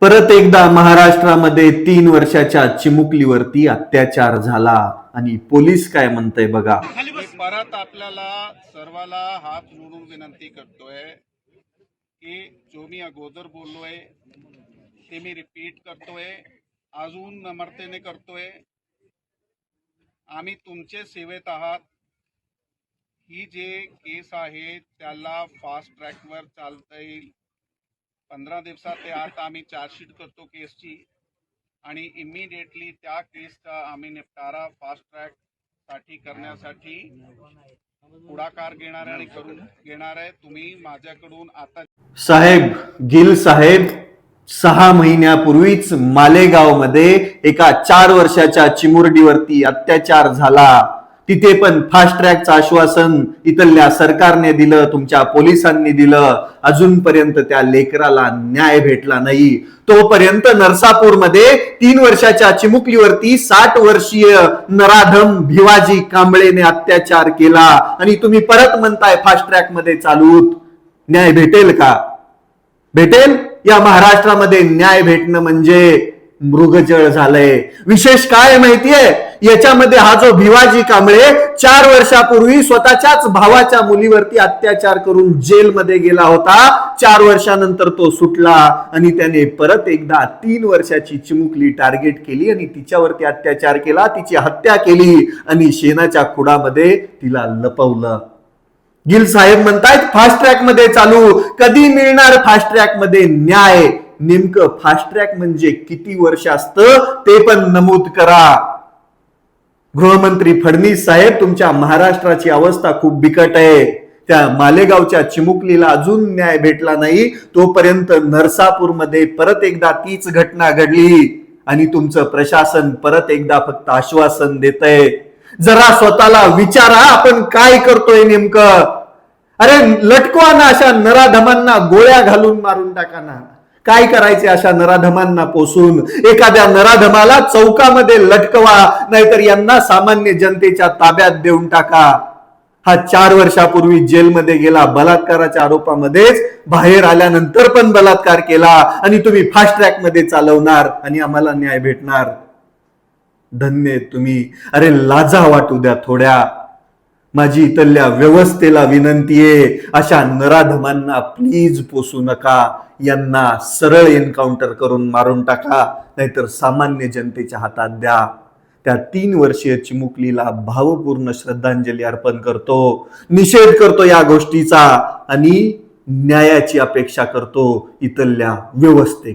परत एकदा महाराष्ट्रामध्ये 3 वर्षाच्या चिमुकलीवरती अत्याचार झाला आणि पोलीस काय म्हणतंय बघा. मी परत आपल्याला सर्वाला हात जोडून विनंती करतोय की जो मी अगोदर बोललोय ते मी रिपीट करतोय, अजून नम्रतेने करतोय. आम्ही तुमचे सेवेत आहात. ही जे केस आहे त्याला फास्ट ट्रॅकवर चालता येईल. 15 दिवसात ते आता आम्ही चार्जशीट करतो केसची आणि इमिडिएटली त्या केसचा आम्ही निपटारा फास्ट ट्रॅक साठी करण्यासाठी पुढाकार घेणार आणि करून घेणार आहे. तुम्ही माझ्याकडून आता साहेब, गिल साहेब, 6 महिन्यापूर्वीच मालेगाव मध्ये एका 4 वर्षाच्या चिमुरडीवरती अत्याचार झाला. तिथे पण फास्ट ट्रॅकचं आश्वासन इथल्या सरकारने दिलं, तुमच्या पोलिसांनी दिलं. अजूनपर्यंत त्या लेकराला न्याय भेटला नाही. तोपर्यंत नरसापूरमध्ये 3 वर्षाच्या चिमुकलीवरती 60 वर्षीय नराधम भिवाजी कांबळेने अत्याचार केला आणि तुम्ही परत म्हणताय फास्ट ट्रॅक मध्ये चालूत. न्याय भेटेल का? भेटेल? या महाराष्ट्रामध्ये न्याय भेटणं म्हणजे मृगजळ झालंय. विशेष काय माहितीये याच्यामध्ये, हा जो भिवाजी कांबळे 4 वर्षापूर्वी स्वतःच्याच भावाच्या मुलीवरती अत्याचार करून जेलमध्ये गेला होता. 4 वर्षानंतर तो सुटला आणि त्याने परत एकदा 3 वर्षाची चिमुकली टार्गेट केली आणि तिच्यावरती अत्याचार केला, तिची हत्या केली आणि शेणाच्या खुडामध्ये तिला लपवलं. गिल साहेब म्हणतायत फास्ट ट्रॅक मध्ये चालू. कधी मिळणार फास्ट ट्रॅक मध्ये न्याय? नेमकं फास्ट ट्रॅक म्हणजे किती वर्ष असतं ते पण नमूद करा. गृहमंत्री फडणवीस साहेब, तुमच्या महाराष्ट्राची अवस्था खूप बिकट आहे. त्या मालेगावच्या चिमुकलीला अजून न्याय भेटला नाही. तोपर्यंत नरसापूरमध्ये परत एकदा तीच घटना घडली आणि तुमचं प्रशासन परत एकदा फक्त आश्वासन देतंय. जरा स्वतःला विचारा, आपण काय करतोय नेमकं. अरे लटकवा ना, अशा नराधमांना गोळ्या घालून मारून टाका ना. काय करायचे अशा नराधमांना पोसून? एखाद्या नराधमाला चौकामध्ये लटकवा, नाहीतर यांना सामान्य जनतेच्या ताब्यात देऊन टाका. हा 4 वर्षापूर्वी जेलमध्ये गेला बलात्काराच्या आरोपामध्येच, बाहेर आल्यानंतर पण बलात्कार केला आणि तुम्ही फास्ट ट्रॅक मध्ये चालवणार आणि आम्हाला न्याय भेटणार. धन्य तुम्ही. अरे लाजा वाटू द्या थोड्या. माझी इथल्या व्यवस्थेला विनंती आहे, अशा नराधमांना प्लीज पोसू नका. यांना सरळ एन्काउंटर करून मारून टाका, नाहीतर सामान्य जनतेच्या हातात द्या. त्या 3 वर्षीय चिमुकलीला भावपूर्ण श्रद्धांजली अर्पण करतो, निषेध करतो या गोष्टीचा आणि न्यायाची अपेक्षा करतो इथल्या व्यवस्थेकडे.